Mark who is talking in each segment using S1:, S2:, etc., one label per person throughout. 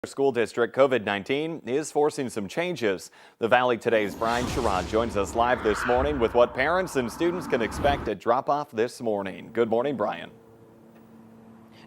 S1: School district COVID-19 is forcing some changes. The Valley Today's Brian Sherrod joins us live this morning with what parents and students can expect at drop-off this morning. Good morning, Brian.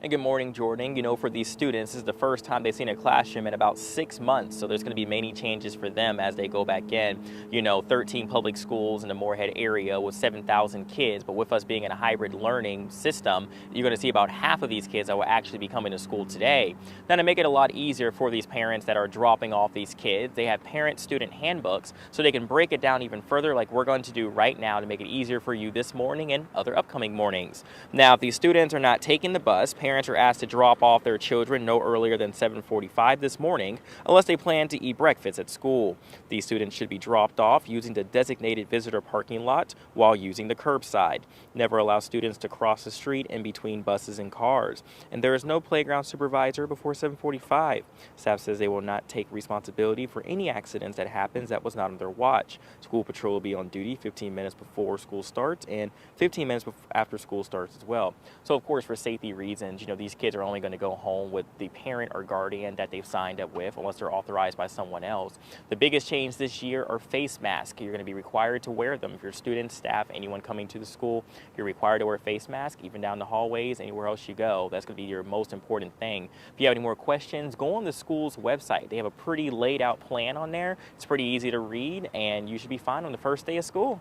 S2: And good morning, Jordan. You know, for these students, this is the first time they've seen a classroom in about 6 months, so there's going to be many changes for them as they go back in. You know, 13 public schools in the Moorhead area with 7,000 kids, but with us being in a hybrid learning system, you're going to see about half of these kids that will actually be coming to school today. Now, to make it a lot easier for these parents that are dropping off these kids, they have parent-student handbooks, so they can break it down even further like we're going to do right now to make it easier for you this morning and other upcoming mornings. Now, if these students are not taking the bus, parents are asked to drop off their children no earlier than 7:45 this morning unless they plan to eat breakfast at school. These students should be dropped off using the designated visitor parking lot while using the curbside. Never allow students to cross the street in between buses and cars. And there is no playground supervisor before 7:45. Staff says they will not take responsibility for any accidents that happens that was not on their watch. School patrol will be on duty 15 minutes before school starts and 15 minutes after school starts as well. So of course, for safety reasons, these kids are only going to go home with the parent or guardian that they've signed up with unless they're authorized by someone else. The biggest change this year are face masks. You're going to be required to wear them. If you're students, staff, anyone coming to the school, you're required to wear a face mask, even down the hallways, anywhere else you go. That's going to be your most important thing. If you have any more questions, go on the school's website. They have a pretty laid out plan on there. It's pretty easy to read, and you should be fine on the first day of school.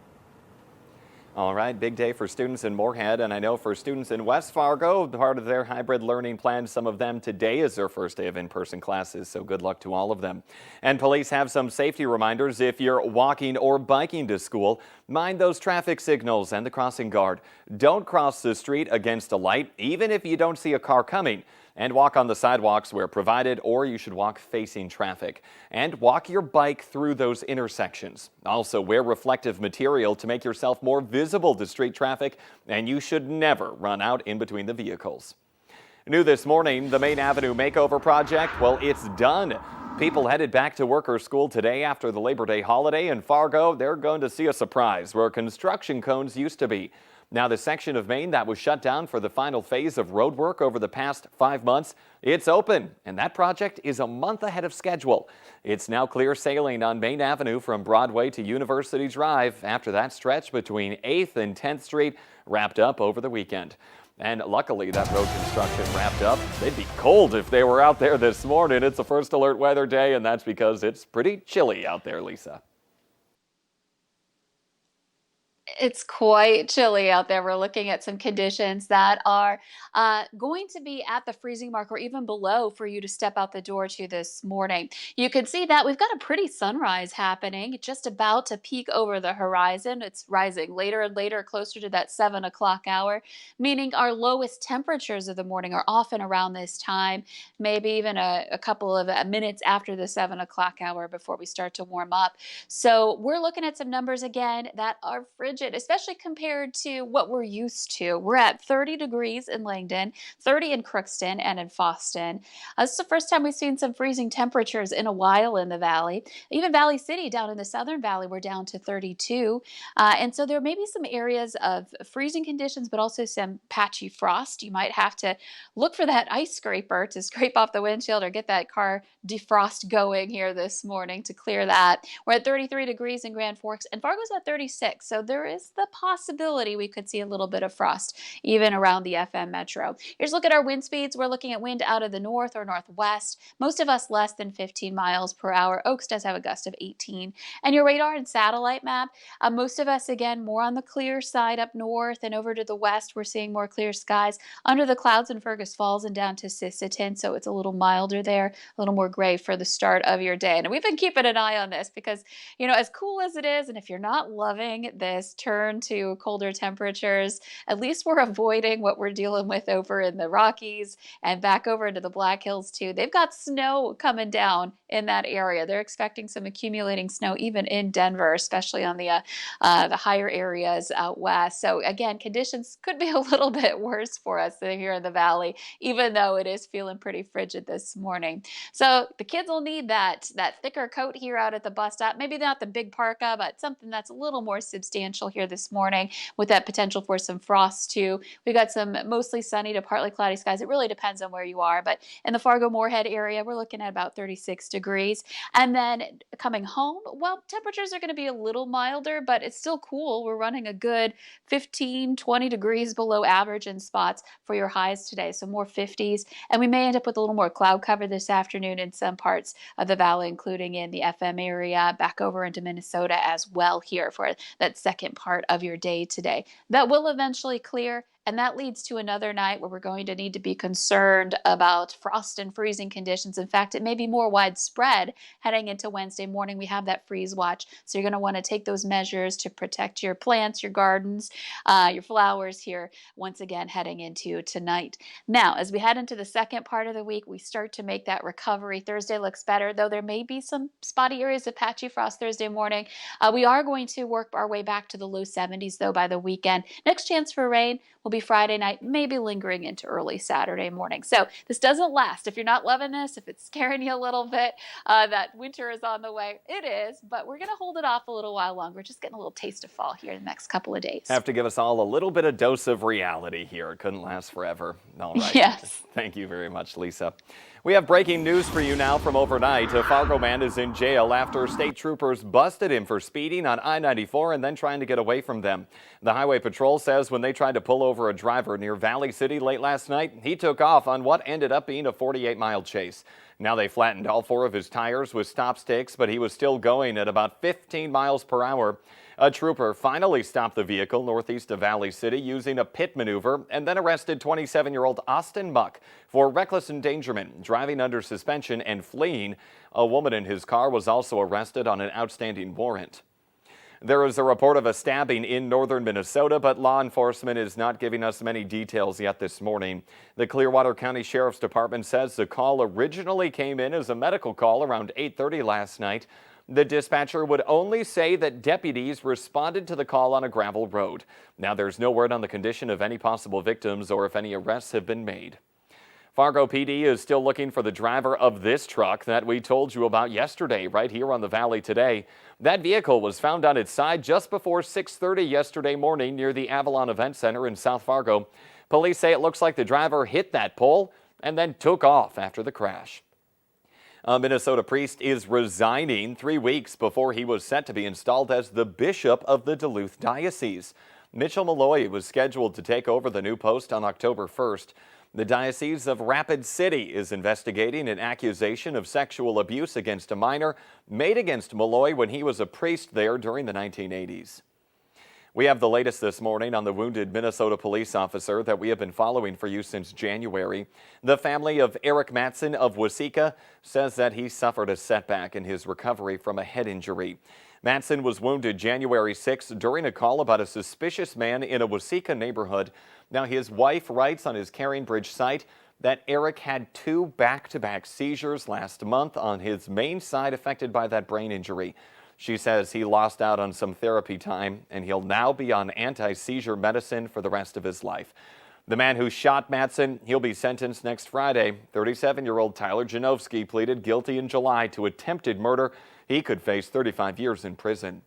S1: All right, big day for students in Moorhead, and I know for students in West Fargo, part of their hybrid learning plan, some of them today is their first day of in-person classes, so good luck to all of them. And police have some safety reminders if you're walking or biking to school. Mind those traffic signals and the crossing guard. Don't cross the street against a light, even if you don't see a car coming. And walk on the sidewalks where provided, or you should walk facing traffic. And walk your bike through those intersections. Also, wear reflective material to make yourself more visible to street traffic, and you should never run out in between the vehicles. New this morning, the Main Avenue Makeover project, well, it's done. People headed back to work or school today after the Labor Day holiday in Fargo. They're going to see a surprise where construction cones used to be. Now, the section of Main that was shut down for the final phase of road work over the past 5 months, it's open, and that project is a month ahead of schedule. It's now clear sailing on Main Avenue from Broadway to University Drive after that stretch between 8th and 10th Street wrapped up over the weekend. And luckily, that road construction wrapped up. They'd be cold if they were out there this morning. It's a first alert weather day, and that's because it's pretty chilly out there, Lisa.
S3: It's quite chilly out there. We're looking at some conditions that are going to be at the freezing mark or even below for you to step out the door to this morning. You can see that we've got a pretty sunrise happening, just about to peak over the horizon. It's rising later and later, closer to that 7 o'clock hour, meaning our lowest temperatures of the morning are often around this time, maybe even a couple of minutes after the 7 o'clock hour before we start to warm up. So we're looking at some numbers again that are frigid, especially compared to what we're used to. We're at 30 degrees in Langdon, 30 in Crookston and in Foston. This is the first time we've seen some freezing temperatures in a while in the valley. Even Valley City down in the Southern Valley, we're down to 32. And so there may be some areas of freezing conditions, but also some patchy frost. You might have to look for that ice scraper to scrape off the windshield or get that car defrost going here this morning to clear that. We're at 33 degrees in Grand Forks, and Fargo's at 36. So there is the possibility we could see a little bit of frost even around the FM metro. Here's a look at our wind speeds. We're looking at wind out of the north or northwest. Most of us less than 15 miles per hour. Oaks does have a gust of 18. And your radar and satellite map, most of us, again, more on the clear side up north and over to the west. We're seeing more clear skies under the clouds in Fergus Falls and down to Sisseton. So it's a little milder there, a little more gray for the start of your day. And we've been keeping an eye on this because, as cool as it is, and if you're not loving this turn to colder temperatures, at least we're avoiding what we're dealing with over in the Rockies and back over into the Black Hills too. They've got snow coming down in that area. They're expecting some accumulating snow even in Denver, especially on the higher areas out west. So again, conditions could be a little bit worse for us here in the valley, even though it is feeling pretty frigid this morning. So the kids will need that thicker coat here out at the bus stop. Maybe not the big parka, but something that's a little more substantial here this morning with that potential for some frost too. We got some mostly sunny to partly cloudy skies. It really depends on where you are, but in the Fargo-Moorhead area, we're looking at about 36 degrees. And then coming home, well, temperatures are going to be a little milder, but it's still cool. We're running a good 15, 20 degrees below average in spots for your highs today. So more 50s. And we may end up with a little more cloud cover this afternoon in some parts of the valley, including in the FM area, back over into Minnesota as well here for that second part of your day today. That will eventually clear. And that leads to another night where we're going to need to be concerned about frost and freezing conditions. In fact, it may be more widespread heading into Wednesday morning. We have that freeze watch. So you're going to want to take those measures to protect your plants, your gardens, your flowers here once again heading into tonight. Now, as we head into the second part of the week, we start to make that recovery. Thursday looks better, though there may be some spotty areas of patchy frost Thursday morning. We are going to work our way back to the low 70s, though, by the weekend. Next chance for rain will be Friday night, maybe lingering into early Saturday morning. So this doesn't last. If you're not loving this, if it's scaring you a little bit, that winter is on the way. It is, but we're going to hold it off a little while longer. Just getting a little taste of fall here in the next couple of days.
S1: Have to give us all a little bit of dose of reality here. It couldn't last forever. All right.
S3: Yes.
S1: Thank you very much, Lisa. We have breaking news for you now from overnight. A Fargo man is in jail after state troopers busted him for speeding on I-94 and then trying to get away from them. The Highway Patrol says when they tried to pull over a driver near Valley City late last night, he took off on what ended up being a 48-mile chase. Now they flattened all 4 of his tires with stop sticks, but he was still going at about 15 miles per hour. A trooper finally stopped the vehicle northeast of Valley City using a pit maneuver and then arrested 27-year-old Austin Muck for reckless endangerment, driving under suspension, and fleeing. A woman in his car was also arrested on an outstanding warrant. There is a report of a stabbing in northern Minnesota, but law enforcement is not giving us many details yet this morning. The Clearwater County Sheriff's Department says the call originally came in as a medical call around 8:30 last night. The dispatcher would only say that deputies responded to the call on a gravel road. Now there's no word on the condition of any possible victims or if any arrests have been made. Fargo PD is still looking for the driver of this truck that we told you about yesterday right here on the Valley Today. That vehicle was found on its side just before 6:30 yesterday morning near the Avalon Event Center in South Fargo. Police say it looks like the driver hit that pole and then took off after the crash. A Minnesota priest is resigning 3 weeks before he was set to be installed as the bishop of the Duluth Diocese. Mitchell Malloy was scheduled to take over the new post on October 1st. The Diocese of Rapid City is investigating an accusation of sexual abuse against a minor made against Malloy when he was a priest there during the 1980s. We have the latest this morning on the wounded Minnesota police officer that we have been following for you since January. The family of Eric Matson of Waseca says that he suffered a setback in his recovery from a head injury. Matson was wounded January 6th during a call about a suspicious man in a Waseca neighborhood. Now, his wife writes on his Caring Bridge site that Eric had 2 back-to-back seizures last month on his main side affected by that brain injury. She says he lost out on some therapy time and he'll now be on anti-seizure medicine for the rest of his life. The man who shot Matson, he'll be sentenced next Friday. 37-year-old Tyler Janowski pleaded guilty in July to attempted murder. He could face 35 years in prison.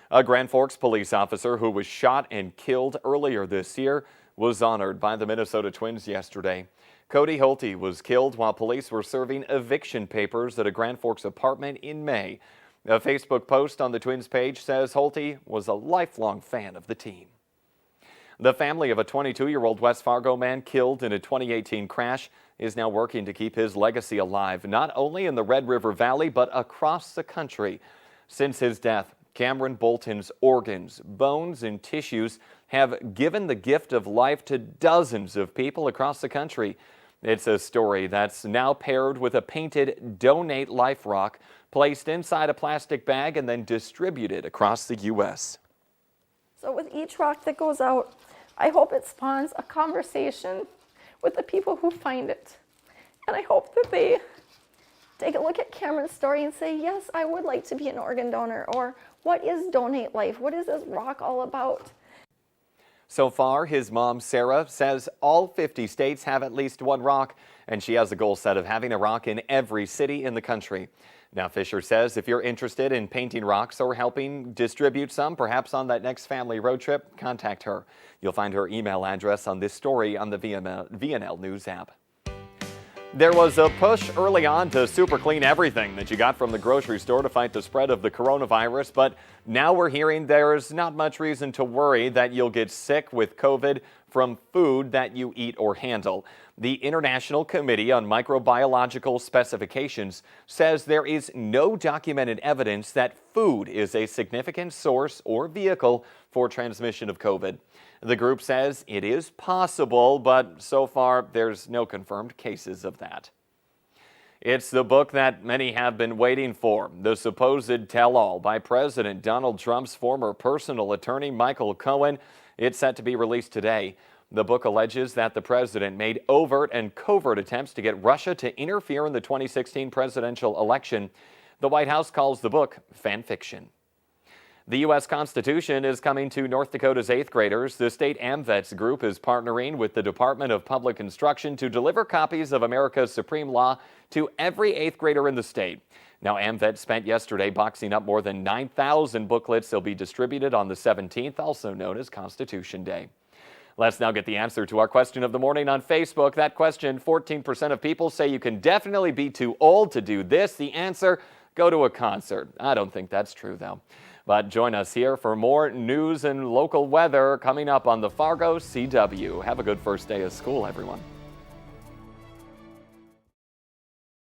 S1: A Grand Forks police officer who was shot and killed earlier this year was honored by the Minnesota Twins yesterday. Cody Holte was killed while police were serving eviction papers at a Grand Forks apartment in May. A Facebook post on the Twins page says Holte was a lifelong fan of the team. The family of a 22-year-old West Fargo man killed in a 2018 crash is now working to keep his legacy alive, not only in the Red River Valley, but across the country. Since his death, Cameron Bolton's organs, bones, and tissues have given the gift of life to dozens of people across the country. It's a story that's now paired with a painted Donate Life rock placed inside a plastic bag and then distributed across the U.S.
S4: So with each rock that goes out, I hope it spawns a conversation with the people who find it. And I hope that they take a look at Cameron's story and say, yes, I would like to be an organ donor, or what is Donate Life? What is this rock all about?
S1: So far, his mom, Sarah, says all 50 states have at least one rock, and she has a goal set of having a rock in every city in the country. Now, Fisher says if you're interested in painting rocks or helping distribute some, perhaps on that next family road trip, contact her. You'll find her email address on this story on the VNL News app. There was a push early on to super clean everything that you got from the grocery store to fight the spread of the coronavirus, but now we're hearing there's not much reason to worry that you'll get sick with COVID from food that you eat or handle. The International Committee on Microbiological Specifications says there is no documented evidence that food is a significant source or vehicle for transmission of COVID. The group says it is possible, but so far there's no confirmed cases of that. It's the book that many have been waiting for, The Supposed Tell-All by President Donald Trump's former personal attorney, Michael Cohen. It's set to be released today. The book alleges that the president made overt and covert attempts to get Russia to interfere in the 2016 presidential election. The White House calls the book fan fiction. The U.S. Constitution is coming to North Dakota's 8th graders. The state AMVETS group is partnering with the Department of Public Instruction to deliver copies of America's supreme law to every 8th grader in the state. Now, AMVET spent yesterday boxing up more than 9,000 booklets. They'll be distributed on the 17th, also known as Constitution Day. Let's now get the answer to our question of the morning on Facebook. That question, 14% of people say you can definitely be too old to do this. The answer, go to a concert. I don't think that's true, though. But join us here for more news and local weather coming up on the Fargo CW. Have a good first day of school, everyone.